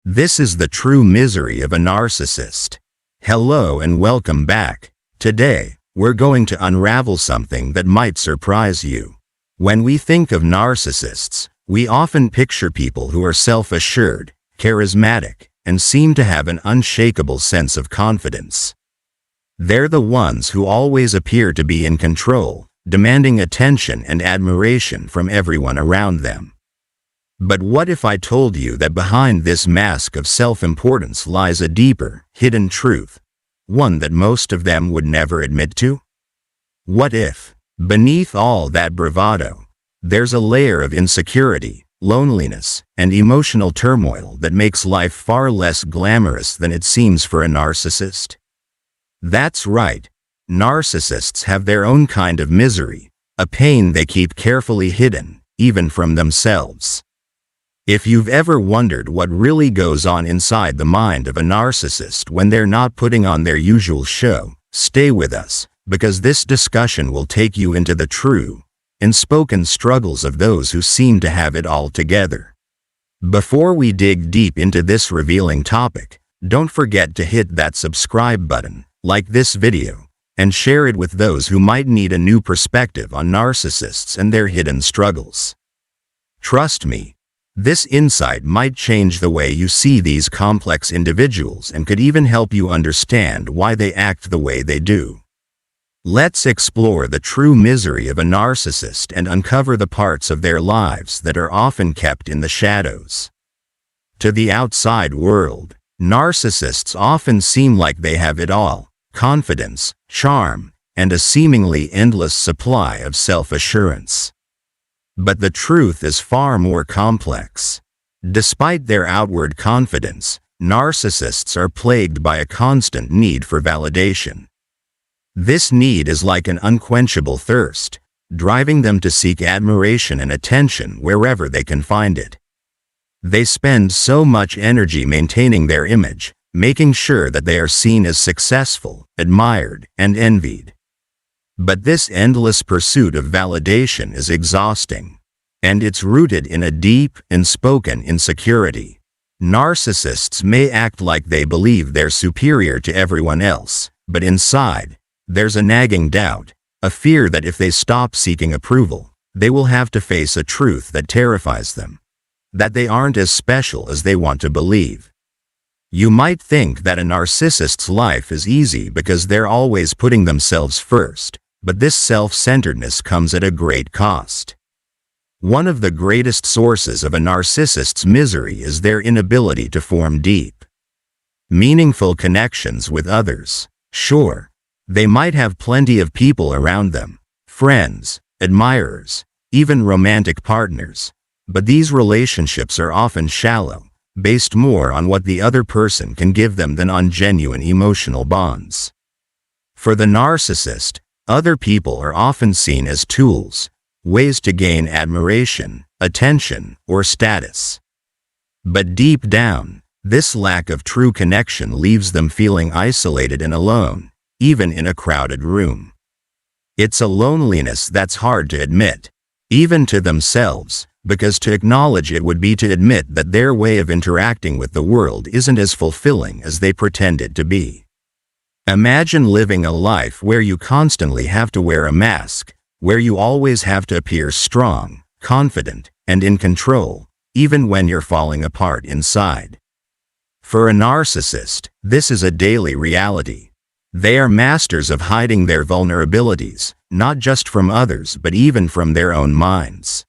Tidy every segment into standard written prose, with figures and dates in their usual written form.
This is the true misery of a narcissist. Hello and welcome back. Today, we're going to unravel something that might surprise you. When we think of narcissists, we often picture people who are self-assured, charismatic, and seem to have an unshakable sense of confidence. They're the ones who always appear to be in control, demanding attention and admiration from everyone around them. But what if I told you that behind this mask of self-importance lies a deeper, hidden truth, one that most of them would never admit to? What if, beneath all that bravado, there's a layer of insecurity, loneliness, and emotional turmoil that makes life far less glamorous than it seems for a narcissist? That's right. Narcissists have their own kind of misery, a pain they keep carefully hidden, even from themselves. If you've ever wondered what really goes on inside the mind of a narcissist when they're not putting on their usual show, stay with us, because this discussion will take you into the true, unspoken struggles of those who seem to have it all together. Before we dig deep into this revealing topic, don't forget to hit that subscribe button, like this video, and share it with those who might need a new perspective on narcissists and their hidden struggles. Trust me, this insight might change the way you see these complex individuals and could even help you understand why they act the way they do. Let's explore the true misery of a narcissist and uncover the parts of their lives that are often kept in the shadows. To the outside world, narcissists often seem like they have it all: confidence, charm, and a seemingly endless supply of self-assurance. But the truth is far more complex. Despite their outward confidence, narcissists are plagued by a constant need for validation. This need is like an unquenchable thirst, driving them to seek admiration and attention wherever they can find it. They spend so much energy maintaining their image, making sure that they are seen as successful, admired, and envied. But this endless pursuit of validation is exhausting, and it's rooted in a deep, unspoken insecurity. Narcissists may act like they believe they're superior to everyone else, but inside, there's a nagging doubt, a fear that if they stop seeking approval, they will have to face a truth that terrifies them: that they aren't as special as they want to believe. You might think that a narcissist's life is easy because they're always putting themselves first, but this self-centeredness comes at a great cost. One of the greatest sources of a narcissist's misery is their inability to form deep, meaningful connections with others. Sure, they might have plenty of people around them, friends, admirers, even romantic partners, but these relationships are often shallow, based more on what the other person can give them than on genuine emotional bonds. For the narcissist, other people are often seen as tools, ways to gain admiration, attention, or status. But deep down, this lack of true connection leaves them feeling isolated and alone, even in a crowded room. It's a loneliness that's hard to admit, even to themselves, because to acknowledge it would be to admit that their way of interacting with the world isn't as fulfilling as they pretend it to be. Imagine living a life where you constantly have to wear a mask, where you always have to appear strong, confident, and in control, even when you're falling apart inside. For a narcissist, this is a daily reality. They are masters of hiding their vulnerabilities, not just from others but even from their own minds.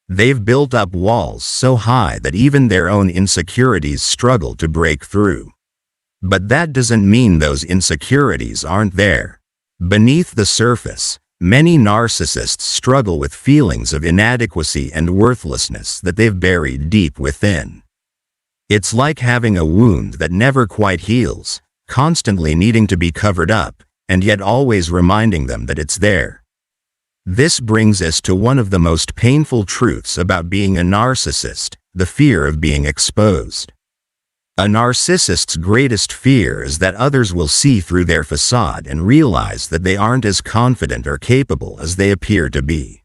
They've built up walls so high that even their own insecurities struggle to break through. But that doesn't mean those insecurities aren't there. Beneath the surface, many narcissists struggle with feelings of inadequacy and worthlessness that they've buried deep within. It's like having a wound that never quite heals, constantly needing to be covered up, and yet always reminding them that it's there. This brings us to one of the most painful truths about being a narcissist: the fear of being exposed. A narcissist's greatest fear is that others will see through their facade and realize that they aren't as confident or capable as they appear to be.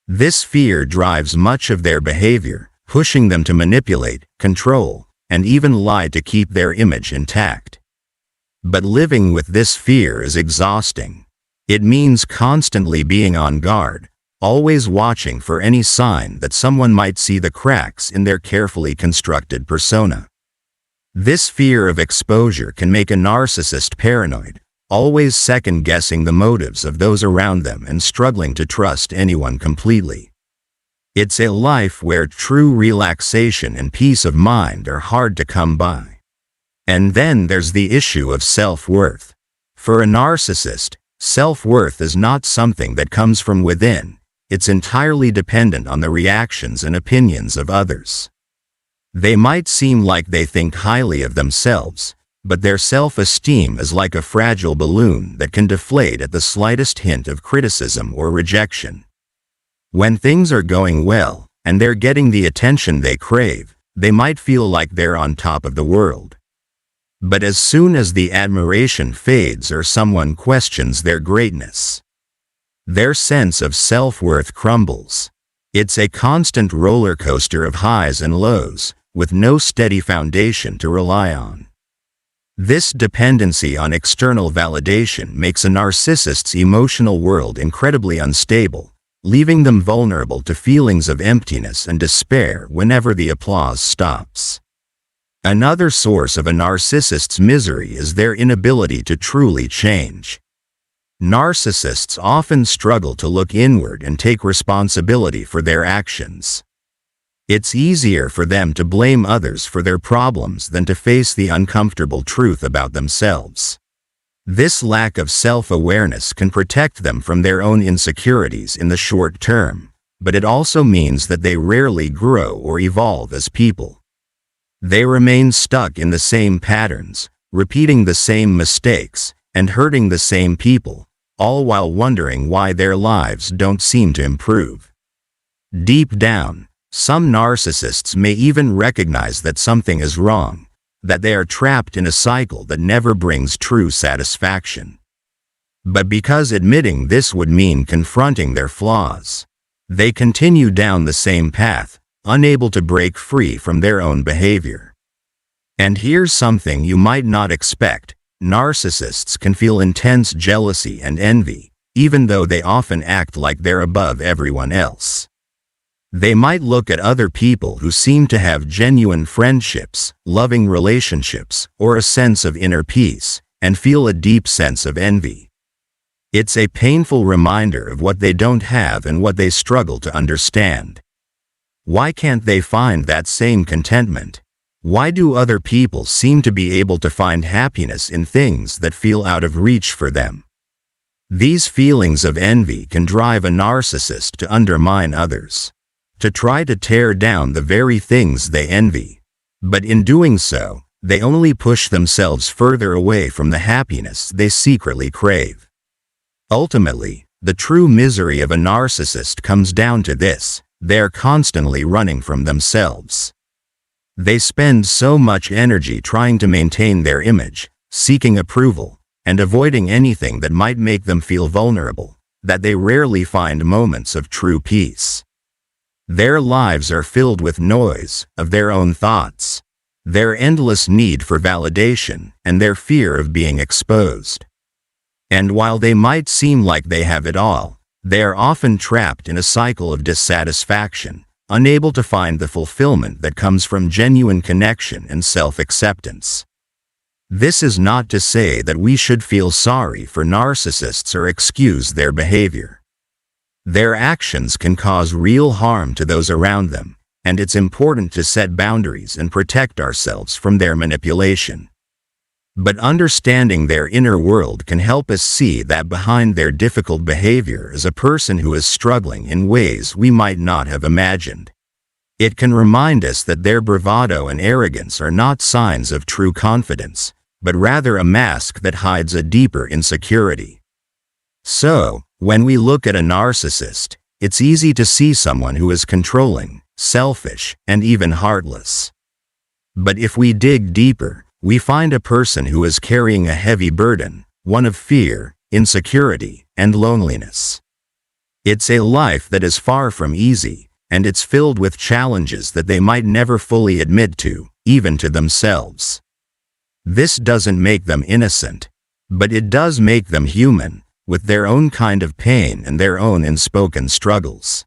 This fear drives much of their behavior, pushing them to manipulate, control, and even lie to keep their image intact. But living with this fear is exhausting. It means constantly being on guard, always watching for any sign that someone might see the cracks in their carefully constructed persona. This fear of exposure can make a narcissist paranoid, always second-guessing the motives of those around them and struggling to trust anyone completely. It's a life where true relaxation and peace of mind are hard to come by. And then there's the issue of self-worth. For a narcissist, self-worth is not something that comes from within. It's entirely dependent on the reactions and opinions of others. They might seem like they think highly of themselves, but their self-esteem is like a fragile balloon that can deflate at the slightest hint of criticism or rejection. When things are going well, and they're getting the attention they crave, they might feel like they're on top of the world. But as soon as the admiration fades or someone questions their greatness, their sense of self-worth crumbles. It's a constant roller coaster of highs and lows, with no steady foundation to rely on. This dependency on external validation makes a narcissist's emotional world incredibly unstable, leaving them vulnerable to feelings of emptiness and despair whenever the applause stops. Another source of a narcissist's misery is their inability to truly change. Narcissists often struggle to look inward and take responsibility for their actions. It's easier for them to blame others for their problems than to face the uncomfortable truth about themselves. This lack of self-awareness can protect them from their own insecurities in the short term, but it also means that they rarely grow or evolve as people. They remain stuck in the same patterns, repeating the same mistakes, and hurting the same people, all while wondering why their lives don't seem to improve. Deep down, some narcissists may even recognize that something is wrong, that they are trapped in a cycle that never brings true satisfaction. But because admitting this would mean confronting their flaws, they continue down the same path, unable to break free from their own behavior. And here's something you might not expect. Narcissists can feel intense jealousy and envy, even though they often act like they're above everyone else. They might look at other people who seem to have genuine friendships, loving relationships, or a sense of inner peace, and feel a deep sense of envy. It's a painful reminder of what they don't have and what they struggle to understand. Why can't they find that same contentment? Why do other people seem to be able to find happiness in things that feel out of reach for them? These feelings of envy can drive a narcissist to undermine others, to try to tear down the very things they envy. But in doing so, they only push themselves further away from the happiness they secretly crave. Ultimately, the true misery of a narcissist comes down to this: they're constantly running from themselves. They spend so much energy trying to maintain their image, seeking approval, and avoiding anything that might make them feel vulnerable, that they rarely find moments of true peace. Their lives are filled with noise of their own thoughts, their endless need for validation, and their fear of being exposed. And while they might seem like they have it all, they are often trapped in a cycle of dissatisfaction, unable to find the fulfillment that comes from genuine connection and self-acceptance. This is not to say that we should feel sorry for narcissists or excuse their behavior. Their actions can cause real harm to those around them, and it's important to set boundaries and protect ourselves from their manipulation. But understanding their inner world can help us see that behind their difficult behavior is a person who is struggling in ways we might not have imagined. It can remind us that their bravado and arrogance are not signs of true confidence, but rather a mask that hides a deeper insecurity. So, when we look at a narcissist, it's easy to see someone who is controlling, selfish, and even heartless. But if we dig deeper, we find a person who is carrying a heavy burden, one of fear, insecurity, and loneliness. It's a life that is far from easy, and it's filled with challenges that they might never fully admit to, even to themselves. This doesn't make them innocent, but it does make them human, with their own kind of pain and their own unspoken struggles.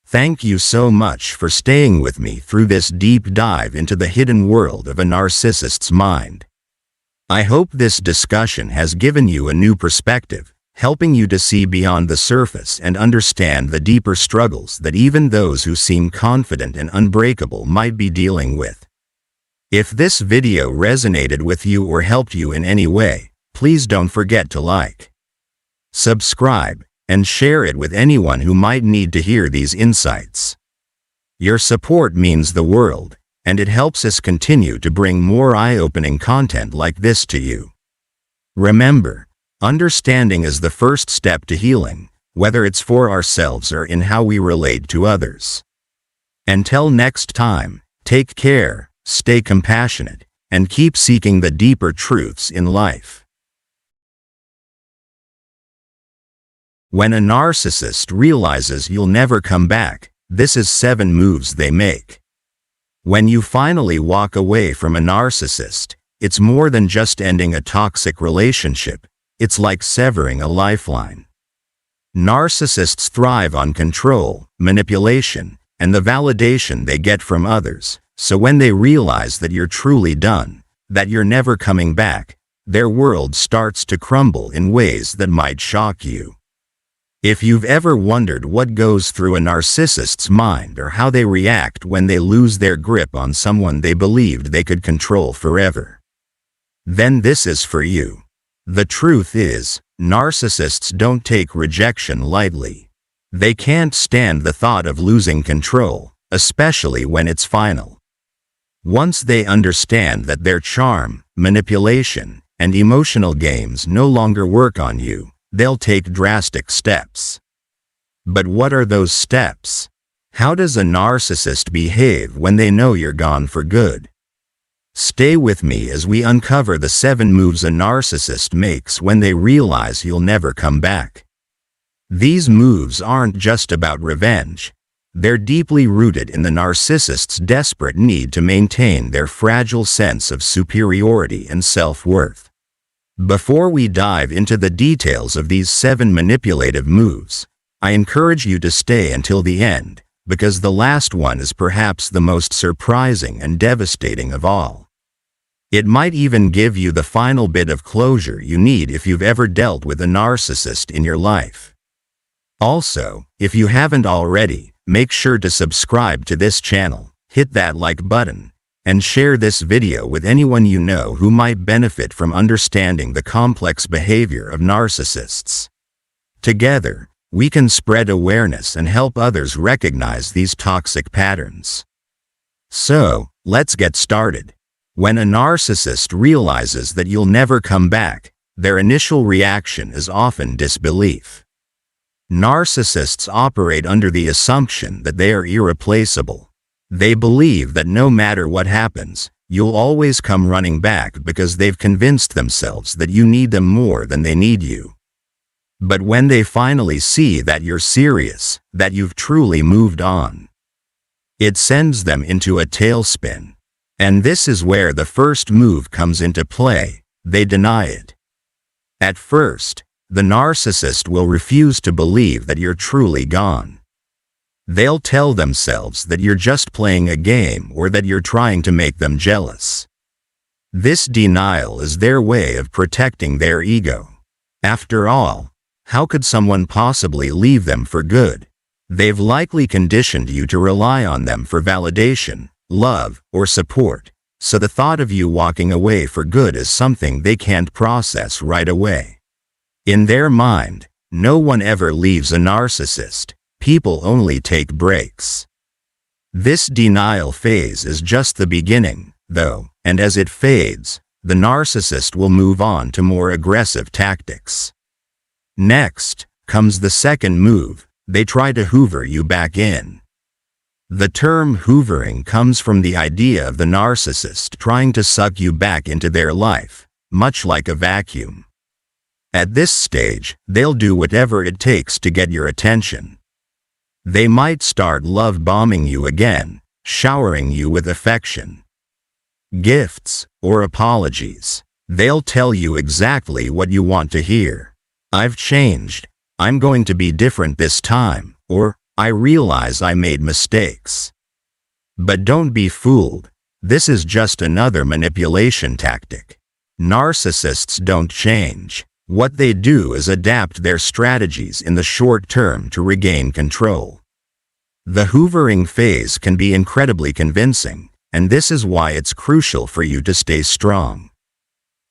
Thank you so much for staying with me through this deep dive into the hidden world of a narcissist's mind. I hope this discussion has given you a new perspective, helping you to see beyond the surface and understand the deeper struggles that even those who seem confident and unbreakable might be dealing with. If this video resonated with you or helped you in any way, please don't forget to like, subscribe, and share it with anyone who might need to hear these insights. Your support means the world, and it helps us continue to bring more eye-opening content like this to you. Remember, understanding is the first step to healing, whether it's for ourselves or in how we relate to others. Until next time, take care, stay compassionate, and keep seeking the deeper truths in life. When a narcissist realizes you'll never come back, this is 7 moves they make. When you finally walk away from a narcissist, it's more than just ending a toxic relationship, it's like severing a lifeline. Narcissists thrive on control, manipulation, and the validation they get from others, so when they realize that you're truly done, that you're never coming back, their world starts to crumble in ways that might shock you. If you've ever wondered what goes through a narcissist's mind or how they react when they lose their grip on someone they believed they could control forever, then this is for you. The truth is, narcissists don't take rejection lightly. They can't stand the thought of losing control, especially when it's final. Once they understand that their charm, manipulation, and emotional games no longer work on you, they'll take drastic steps. But what are those steps? How does a narcissist behave when they know you're gone for good? Stay with me as we uncover the 7 moves a narcissist makes when they realize you'll never come back. These moves aren't just about revenge. They're deeply rooted in the narcissist's desperate need to maintain their fragile sense of superiority and self-worth. Before we dive into the details of these 7 manipulative moves, I encourage you to stay until the end, because the last one is perhaps the most surprising and devastating of all. It might even give you the final bit of closure you need if you've ever dealt with a narcissist in your life. Also, if you haven't already, make sure to subscribe to this channel, hit that like button, and share this video with anyone you know who might benefit from understanding the complex behavior of narcissists. Together, we can spread awareness and help others recognize these toxic patterns. So, let's get started. When a narcissist realizes that you'll never come back, their initial reaction is often disbelief. Narcissists operate under the assumption that they are irreplaceable. They believe that no matter what happens, you'll always come running back because they've convinced themselves that you need them more than they need you. But when they finally see that you're serious, that you've truly moved on, it sends them into a tailspin. And this is where the first move comes into play: they deny it. At first, the narcissist will refuse to believe that you're truly gone. They'll tell themselves that you're just playing a game or that you're trying to make them jealous. This denial is their way of protecting their ego. After all, how could someone possibly leave them for good? They've likely conditioned you to rely on them for validation, love, or support, so the thought of you walking away for good is something they can't process right away. In their mind, no one ever leaves a narcissist. People only take breaks. This denial phase is just the beginning, though, and as it fades, the narcissist will move on to more aggressive tactics. Next comes the second move: they try to hoover you back in. The term hoovering comes from the idea of the narcissist trying to suck you back into their life, much like a vacuum. At this stage, they'll do whatever it takes to get your attention. They might start love bombing you again, showering you with affection. gifts, or apologies. They'll tell you exactly what you want to hear. I've changed. I'm going to be different this time, or I realize I made mistakes. But don't be fooled. This is just another manipulation tactic. Narcissists don't change. What they do is adapt their strategies in the short term to regain control. The hoovering phase can be incredibly convincing, and this is why it's crucial for you to stay strong.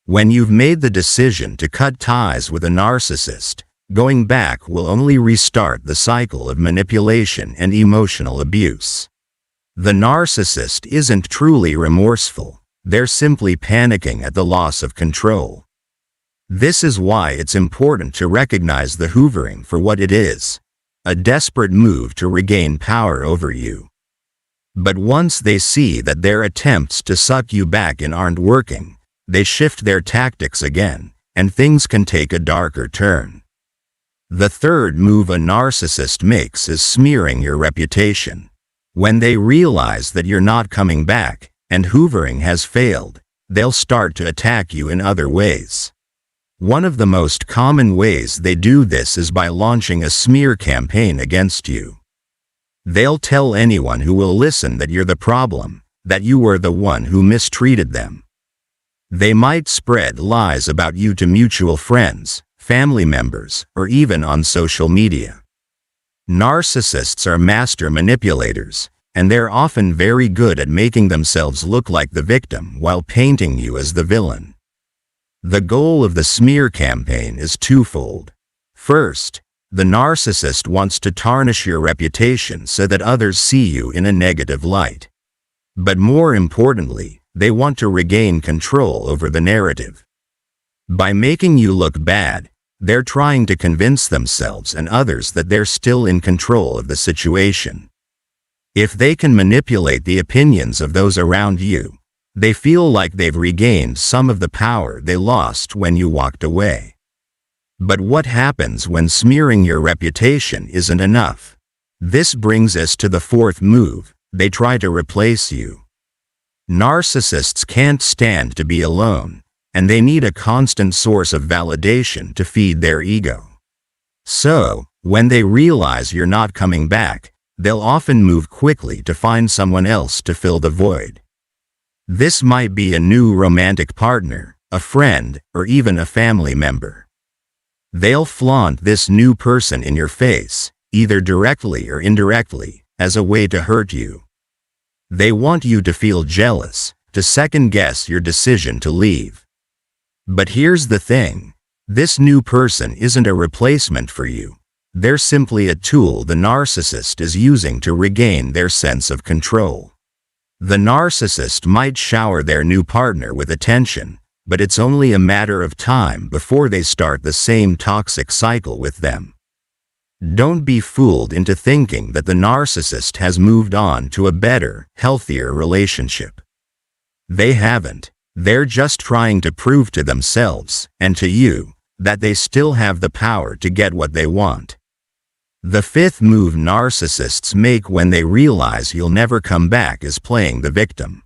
When you've made the decision to cut ties with a narcissist, going back will only restart the cycle of manipulation and emotional abuse. The narcissist isn't truly remorseful. They're simply panicking at the loss of control. This is why it's important to recognize the hoovering for what it is, a desperate move to regain power over you. But once they see that their attempts to suck you back in aren't working, they shift their tactics again, and things can take a darker turn. The third move a narcissist makes is smearing your reputation. When they realize that you're not coming back, and hoovering has failed, they'll start to attack you in other ways. One of the most common ways they do this is by launching a smear campaign against you. They'll tell anyone who will listen that you're the problem, that you were the one who mistreated them. They might spread lies about you to mutual friends, family members, or even on social media. Narcissists are master manipulators, and they're often very good at making themselves look like the victim while painting you as the villain. The goal of the smear campaign is twofold. First, the narcissist wants to tarnish your reputation so that others see you in a negative light. But more importantly, they want to regain control over the narrative. By making you look bad, they're trying to convince themselves and others that they're still in control of the situation. If they can manipulate the opinions of those around you, they feel like they've regained some of the power they lost when you walked away. But what happens when smearing your reputation isn't enough? This brings us to the fourth move. They try to replace you. Narcissists can't stand to be alone, and they need a constant source of validation to feed their ego. So, when they realize you're not coming back, they'll often move quickly to find someone else to fill the void. This might be a new romantic partner, a friend, or even a family member. They'll flaunt this new person in your face, either directly or indirectly, as a way to hurt you. They want you to feel jealous, to second-guess your decision to leave. But here's the thing. This new person isn't a replacement for you. They're simply a tool the narcissist is using to regain their sense of control. The narcissist might shower their new partner with attention, but it's only a matter of time before they start the same toxic cycle with them. Don't be fooled into thinking that the narcissist has moved on to a better, healthier relationship. They haven't. They're just trying to prove to themselves, and to you, that they still have the power to get what they want. The fifth move narcissists make when they realize you'll never come back is playing the victim.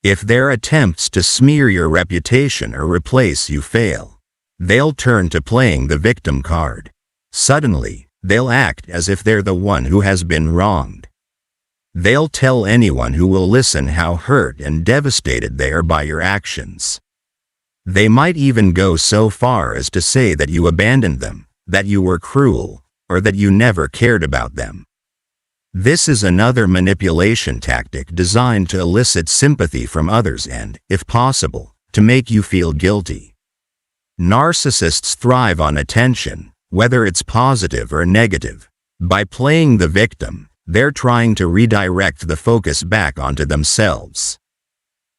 If their attempts to smear your reputation or replace you fail, they'll turn to playing the victim card. Suddenly, they'll act as if they're the one who has been wronged. They'll tell anyone who will listen how hurt and devastated they are by your actions. They might even go so far as to say that you abandoned them, that you were cruel, or that you never cared about them. This is another manipulation tactic designed to elicit sympathy from others and, if possible, to make you feel guilty. Narcissists thrive on attention, whether it's positive or negative. By playing the victim, they're trying to redirect the focus back onto themselves.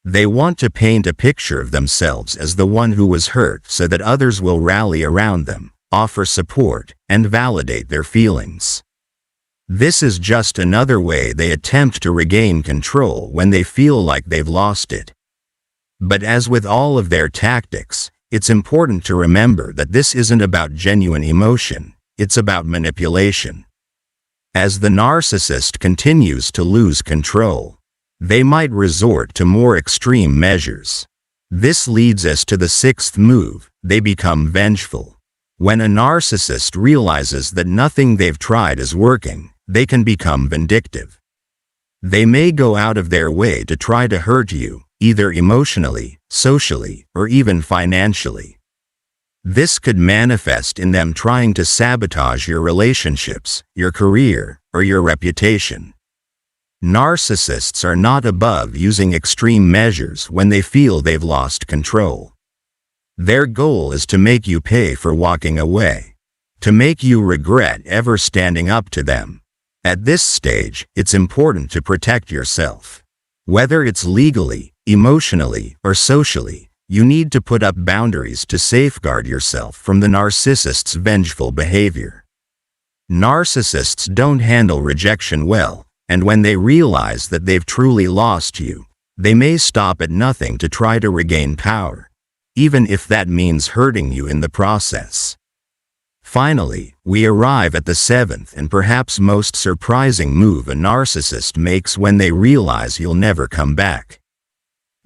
They want to paint a picture of themselves as the one who was hurt so that others will rally around them, offer support, and validate their feelings. This is just another way they attempt to regain control when they feel like they've lost it. But as with all of their tactics, it's important to remember that this isn't about genuine emotion, it's about manipulation. As the narcissist continues to lose control, They might resort to more extreme measures. This leads us to the sixth move: they become vengeful. When a narcissist realizes that nothing they've tried is working, they can become vindictive. They may go out of their way to try to hurt you, either emotionally, socially, or even financially. This could manifest in them trying to sabotage your relationships, your career, or your reputation. Narcissists are not above using extreme measures when they feel they've lost control. Their goal is to make you pay for walking away, to make you regret ever standing up to them. At this stage, it's important to protect yourself. Whether it's legally, emotionally, or socially, you need to put up boundaries to safeguard yourself from the narcissist's vengeful behavior. Narcissists don't handle rejection well, and when they realize that they've truly lost you, they may stop at nothing to try to regain power, even if that means hurting you in the process. Finally, we arrive at the seventh and perhaps most surprising move a narcissist makes when they realize you'll never come back.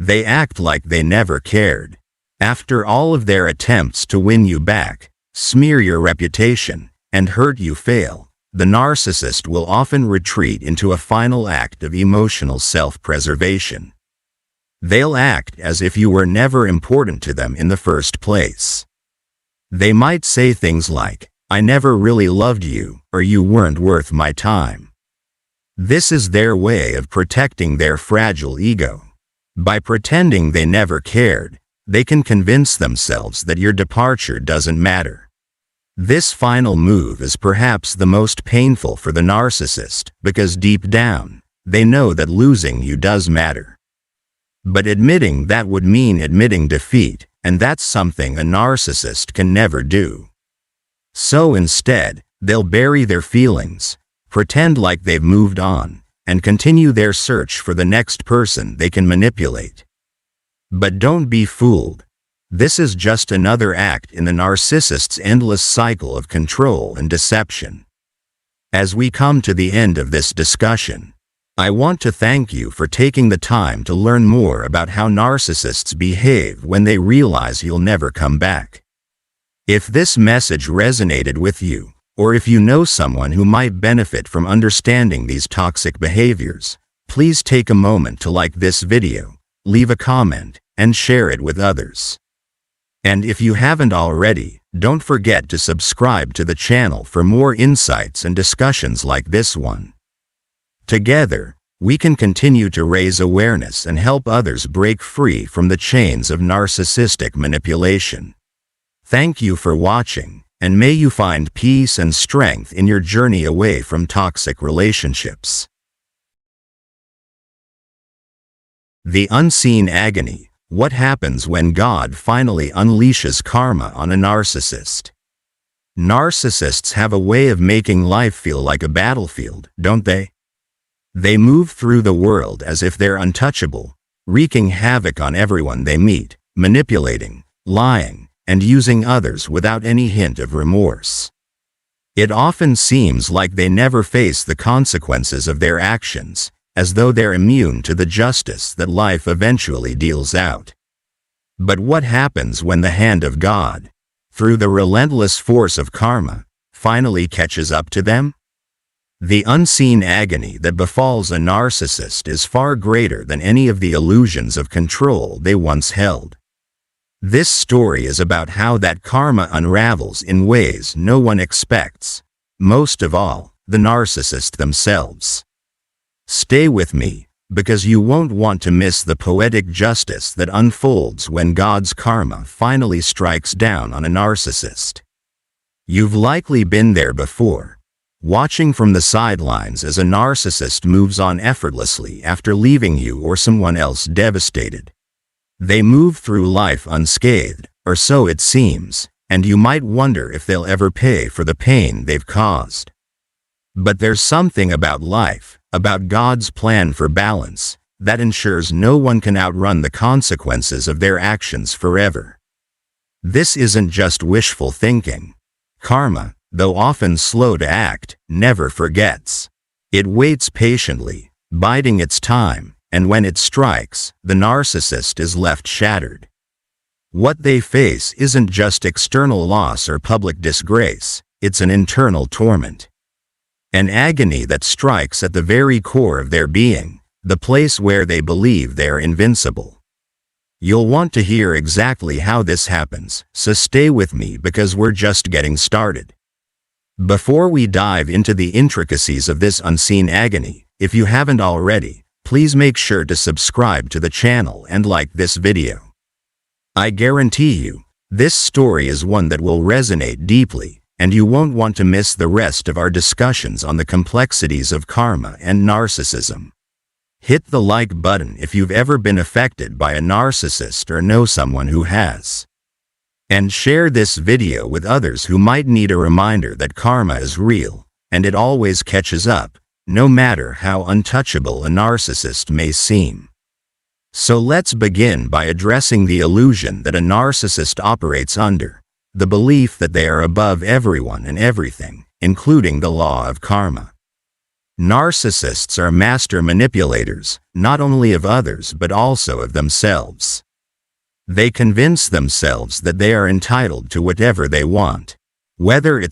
They act like they never cared. After all of their attempts to win you back, smear your reputation, and hurt you fail, the narcissist will often retreat into a final act of emotional self-preservation. They'll act as if you were never important to them in the first place. They might say things like, "I never really loved you," or "You weren't worth my time." This is their way of protecting their fragile ego. By pretending they never cared, they can convince themselves that your departure doesn't matter. This final move is perhaps the most painful for the narcissist because deep down, they know that losing you does matter. But admitting that would mean admitting defeat, and that's something a narcissist can never do. So instead, they'll bury their feelings, pretend like they've moved on, and continue their search for the next person they can manipulate. But don't be fooled. This is just another act in the narcissist's endless cycle of control and deception. As we come to the end of this discussion, I want to thank you for taking the time to learn more about how narcissists behave when they realize you'll never come back. If this message resonated with you, or if you know someone who might benefit from understanding these toxic behaviors, please take a moment to like this video, leave a comment, and share it with others. And if you haven't already, don't forget to subscribe to the channel for more insights and discussions like this one. Together, we can continue to raise awareness and help others break free from the chains of narcissistic manipulation. Thank you for watching, and may you find peace and strength in your journey away from toxic relationships. The unseen agony. What happens when God finally unleashes karma on a narcissist? Narcissists have a way of making life feel like a battlefield, don't they? They move through the world as if they're untouchable, wreaking havoc on everyone they meet, manipulating, lying, and using others without any hint of remorse. It often seems like they never face the consequences of their actions, as though they're immune to the justice that life eventually deals out. But what happens when the hand of God, through the relentless force of karma, finally catches up to them? The unseen agony that befalls a narcissist is far greater than any of the illusions of control they once held. This story is about how that karma unravels in ways no one expects, most of all, the narcissist themselves. Stay with me, because you won't want to miss the poetic justice that unfolds when God's karma finally strikes down on a narcissist. You've likely been there before, watching from the sidelines as a narcissist moves on effortlessly after leaving you or someone else devastated. They move through life unscathed, or so it seems, and you might wonder if they'll ever pay for the pain they've caused. But there's something about life, about God's plan for balance, that ensures no one can outrun the consequences of their actions forever. This isn't just wishful thinking. Karma, though often slow to act, never forgets. It waits patiently, biding its time, and when it strikes, the narcissist is left shattered. What they face isn't just external loss or public disgrace, it's an internal torment. An agony that strikes at the very core of their being, the place where they believe they're invincible. You'll want to hear exactly how this happens, so stay with me because we're just getting started. Before we dive into the intricacies of this unseen agony, if you haven't already, please make sure to subscribe to the channel and like this video. I guarantee you, this story is one that will resonate deeply, and you won't want to miss the rest of our discussions on the complexities of karma and narcissism. Hit the like button if you've ever been affected by a narcissist or know someone who has. And share this video with others who might need a reminder that karma is real, and it always catches up, no matter how untouchable a narcissist may seem. So let's begin by addressing the illusion that a narcissist operates under, the belief that they are above everyone and everything, including the law of karma. Narcissists are master manipulators, not only of others but also of themselves. They convince themselves that they are entitled to whatever they want, whether it's